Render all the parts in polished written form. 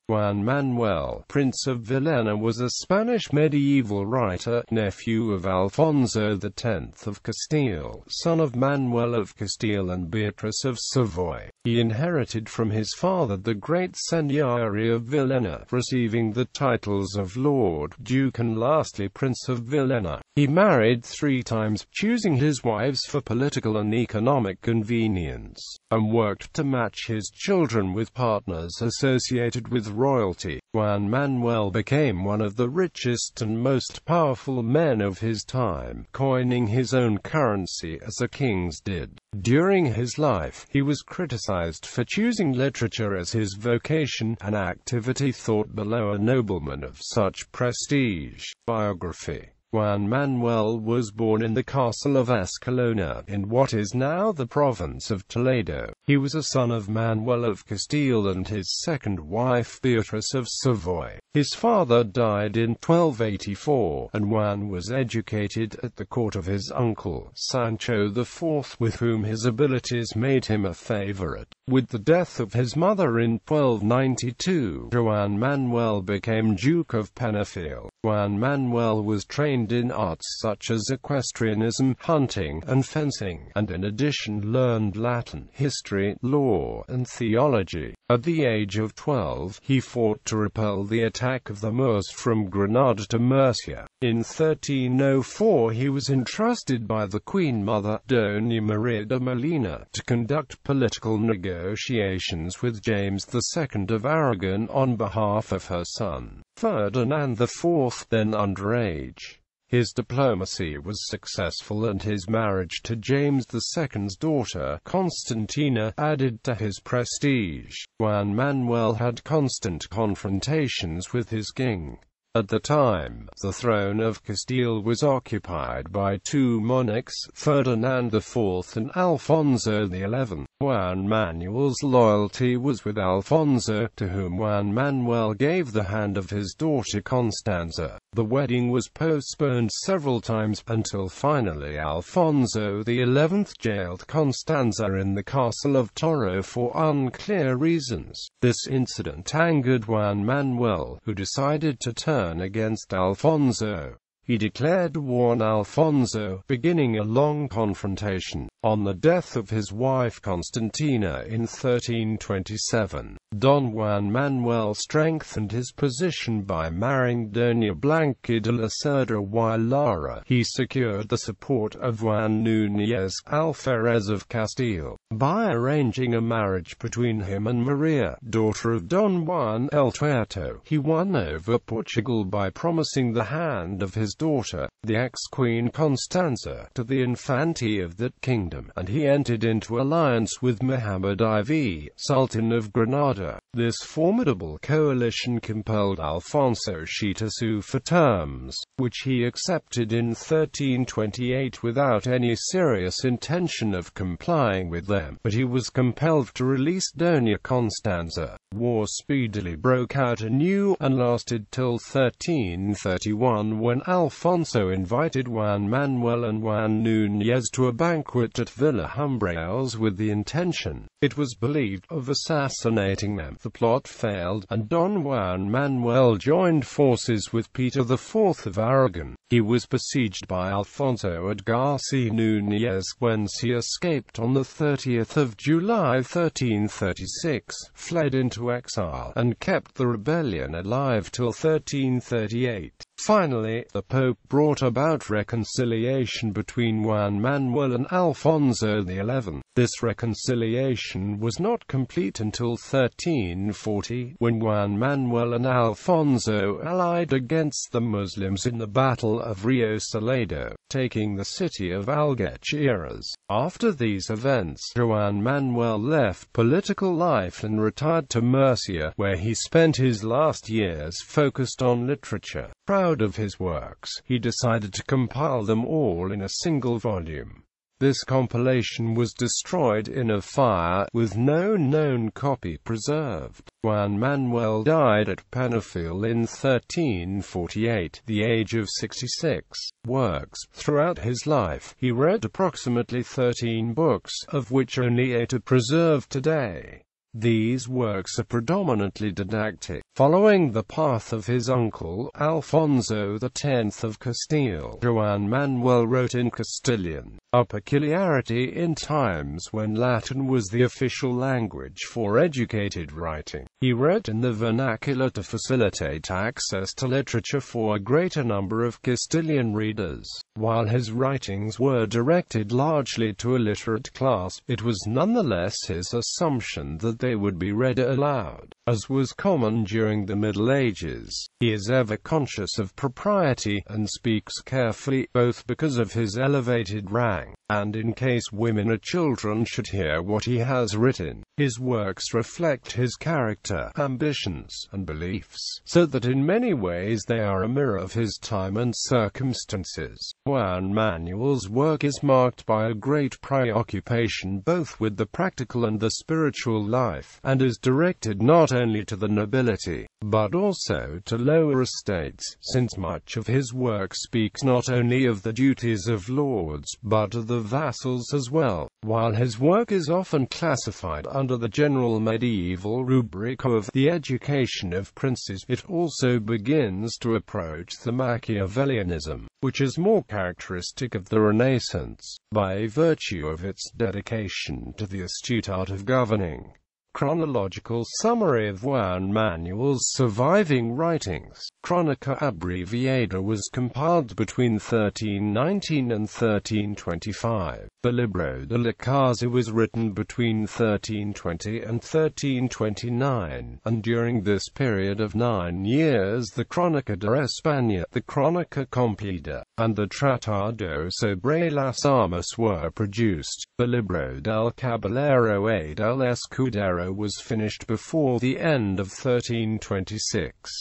Juan Manuel, Prince of Villena, was a Spanish medieval writer, nephew of Alfonso X of Castile, son of Manuel of Castile and Beatrice of Savoy. He inherited from his father the great seigneury of Villena, receiving the titles of Lord, Duke and lastly Prince of Villena. He married 3 times, choosing his wives for political and economic convenience, and worked to match his children with partners associated with royalty. Juan Manuel became one of the richest and most powerful men of his time, coining his own currency as the kings did. During his life, he was criticized for choosing literature as his vocation, an activity thought below a nobleman of such prestige. Biography. Juan Manuel was born in the castle of Escalona, in what is now the province of Toledo. He was a son of Manuel of Castile and his second wife Beatrice of Savoy. His father died in 1284, and Juan was educated at the court of his uncle, Sancho IV, with whom his abilities made him a favorite. With the death of his mother in 1292, Juan Manuel became Duke of Penafiel. Juan Manuel was trained in arts such as equestrianism, hunting, and fencing, and in addition learned Latin, history, law, and theology. At the age of 12, he fought to repel the attack of the Moors from Granada to Murcia. In 1304 he was entrusted by the Queen Mother, Doña María de Molina, to conduct political negotiations with James II of Aragon on behalf of her son, Ferdinand IV, then underage. His diplomacy was successful and his marriage to James II's daughter, Constantina, added to his prestige. Juan Manuel had constant confrontations with his king. At the time, the throne of Castile was occupied by 2 monarchs, Ferdinand IV and Alfonso XI. Juan Manuel's loyalty was with Alfonso, to whom Juan Manuel gave the hand of his daughter Constanza. The wedding was postponed several times, until finally Alfonso XI jailed Constanza in the castle of Toro for unclear reasons. This incident angered Juan Manuel, who decided to turn against Alfonso. He declared war on Alfonso, beginning a long confrontation. On the death of his wife Constantina in 1327, Don Juan Manuel strengthened his position by marrying Doña Blanca de la Cerda y Lara. He secured the support of Juan Núñez Alferez of Castile, by arranging a marriage between him and Maria, daughter of Don Juan el Tuerto. He won over Portugal by promising the hand of his daughter, the ex-queen Constanza, to the Infante of that kingdom, and he entered into alliance with Muhammad IV, Sultan of Granada. This formidable coalition compelled Alfonso to sue for terms, which he accepted in 1328 without any serious intention of complying with them, but he was compelled to release Doña Constanza. War speedily broke out anew, and lasted till 1331, when Alfonso invited Juan Manuel and Juan Núñez to a banquet at Villa Umbrales with the intention, it was believed, of assassinating them. The plot failed, and Don Juan Manuel joined forces with Peter IV of Aragon. He was besieged by Alfonso at Garcia Núñez, whence he escaped on the 30th of July 1336, fled into exile, and kept the rebellion alive till 1338. Finally, the Pope brought about reconciliation between Juan Manuel and Alfonso XI. This reconciliation was not complete until 1340, when Juan Manuel and Alfonso allied against the Muslims in the Battle of Rio Salado, taking the city of Algeciras. After these events, Juan Manuel left political life and retired to Murcia, where he spent his last years focused on literature. Proud of his works, he decided to compile them all in a single volume. This compilation was destroyed in a fire, with no known copy preserved. Juan Manuel died at Penafiel in 1348, the age of 66. Works. Throughout his life, he read approximately 13 books, of which only 8 are preserved today. These works are predominantly didactic, following the path of his uncle, Alfonso X of Castile. Juan Manuel wrote in Castilian, a peculiarity in times when Latin was the official language for educated writing. He wrote in the vernacular to facilitate access to literature for a greater number of Castilian readers. While his writings were directed largely to a literate class, it was nonetheless his assumption that they would be read aloud, as was common during the Middle Ages. He is ever conscious of propriety, and speaks carefully, both because of his elevated rank, and in case women or children should hear what he has written. His works reflect his character, ambitions, and beliefs, so that in many ways they are a mirror of his time and circumstances. Juan Manuel's work is marked by a great preoccupation both with the practical and the spiritual life, and is directed not only to the nobility, but also to lower estates, since much of his work speaks not only of the duties of lords, but of the vassals as well. While his work is often classified under the general medieval rubric of the education of princes, it also begins to approach the Machiavellianism, which is more characteristic of the Renaissance, by virtue of its dedication to the astute art of governing. Chronological Summary of Juan Manuel's surviving writings. Chronica abbreviada was compiled between 1319 and 1325. The Libro de la Casa was written between 1320 and 1329, and during this period of 9 years the Crónica de España, the Crónica Completa, and the Tratado sobre las Armas were produced. The Libro del Caballero y del Escudero was finished before the end of 1326.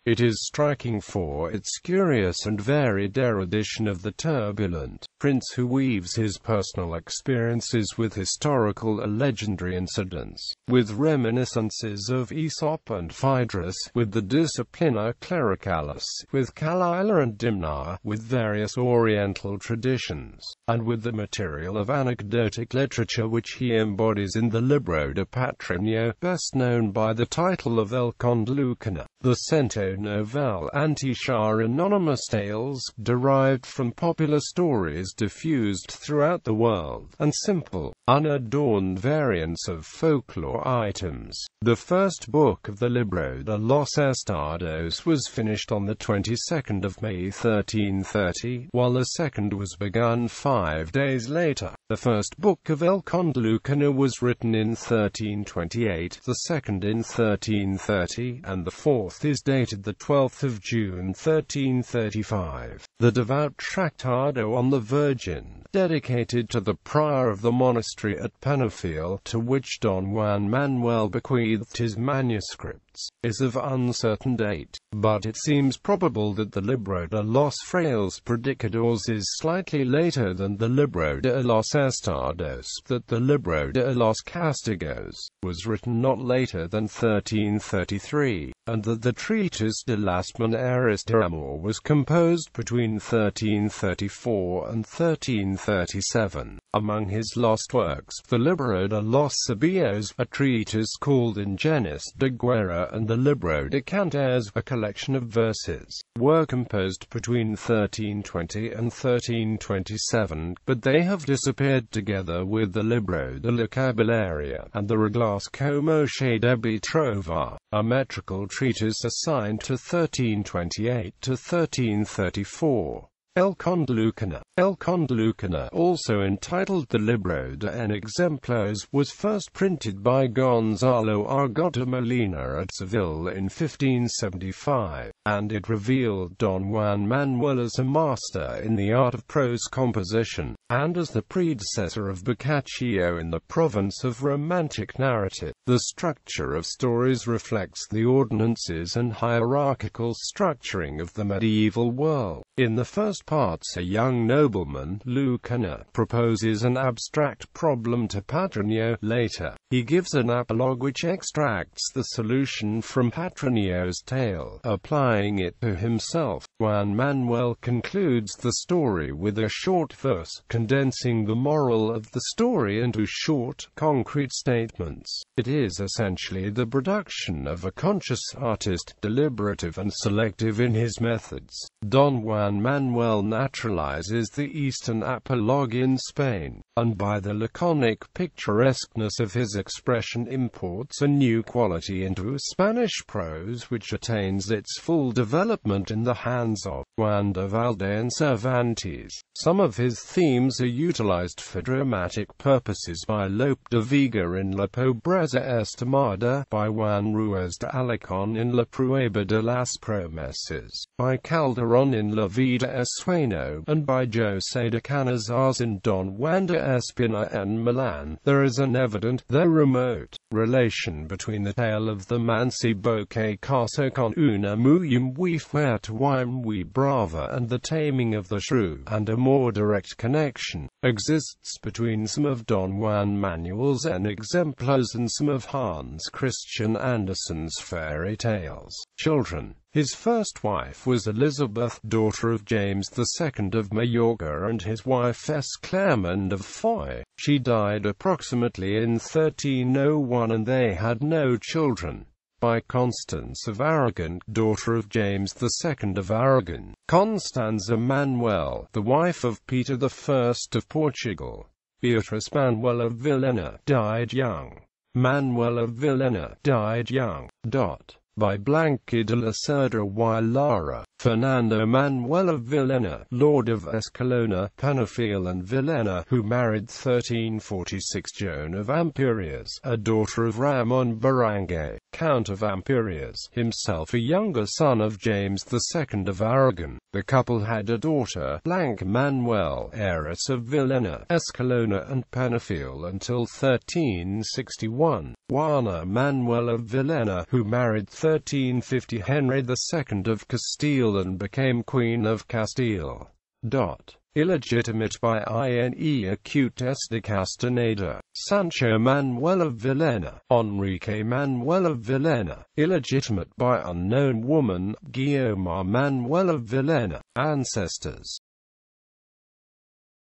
It is striking for its curious and varied erudition of the turbulent prince who weaves his personal experiences with historical and legendary incidents, with reminiscences of Aesop and Phaedrus, with the Disciplina Clericalis, with Kalila and Dimna, with various Oriental traditions, and with the material of anecdotic literature which he embodies in the Libro de Patrimonio, best known by the title of El Condor Lukina. The cento novelle anti-Shah anonymous tales, derived from popular stories diffused throughout the world, and simple, unadorned variants of folklore items. The first book of the Libro de los Estados was finished on the 22nd of May 1330, while the second was begun 5 days later. The first book of El Condor Lukina was written in 1328, the second in 1330, and the fourth is dated the 12th of June 1335. The devout Tractado on the Virgin, dedicated to the prior of the monastery at Penafiel, to which Don Juan Manuel bequeathed his manuscripts, is of uncertain date, but it seems probable that the Libro de los Frailes Predicadores is slightly later than the Libro de los Estados, that the Libro de los Castigos was written not later than 1333, and that the Treatise de las Maneras de Amor was composed between 1334 and 1337. Among his lost works, the Libro de los Sabios, a treatise called Ingenis de Guerra, and the Libro de Cantares, a collection of verses, were composed between 1320 and 1327, but they have disappeared together with the Libro de la Caballeria, and the Reglas como se debe trovar, a metrical treatise assigned to 1328 to 1334. El Condor Lukina. El Condor Lukina, also entitled the Libro de en Exemplos, was first printed by Gonzalo Argot de Molina at Seville in 1575, and it revealed Don Juan Manuel as a master in the art of prose composition, and as the predecessor of Boccaccio in the province of romantic narrative. The structure of stories reflects the ordinances and hierarchical structuring of the medieval world. In the first parts a young nobleman, Lukina, proposes an abstract problem to Petronio. Later, he gives an apologue which extracts the solution from Petronio's tale, applying it to himself. Juan Manuel concludes the story with a short verse, condensing the moral of the story into short, concrete statements. It is essentially the production of a conscious artist, deliberative and selective in his methods. Don Juan Manuel naturalizes the Eastern apologue in Spain, and by the laconic picturesqueness of his expression imports a new quality into Spanish prose which attains its full development in the hands of Juan de Valde and Cervantes. Some of his themes are utilized for dramatic purposes by Lope de Vega in La Pobreza Estimada, by Juan Ruiz de Alarcón in La Prueba de las Promesas, by Calderón in La Vida es Sueño, and by José de Cañizares in Don Juan de Espina and Milan. There is an evident, though remote, relation between the tale of the Mancebo que casó con una muy fuerte y muy brava and the taming of the shrew, and a more direct connection exists between some of Don Juan Manuel's exemplars and some of Hans Christian Andersen's fairy tales. Children. His first wife was Elizabeth, daughter of James II of Majorca, and his wife Clermond of Foix. She died approximately in 1301 and they had no children. By Constance of Aragon, daughter of James II of Aragon. Constanza Manuel, the wife of Peter I of Portugal. Beatrice Manuel of Villena, died young. Manuel of Villena, died young. By Blanca de la Cerda y Lara. Fernando Manuel of Villena, Lord of Escalona, Penafiel and Villena, who married 1346 Joan of Ampurias, a daughter of Ramon Berenguer, Count of Ampurias, himself a younger son of James II of Aragon. The couple had a daughter, Blanca Manuel, heiress of Villena, Escalona and Penafiel until 1361. Juana Manuel of Villena, who married 1350 Henry II of Castile and became Queen of Castile. Illegitimate by INE Acutis de Castaneda. Sancho Manuel of Villena. Enrique Manuel of Villena. Illegitimate by unknown woman. Guiomar Manuel of Villena. Ancestors.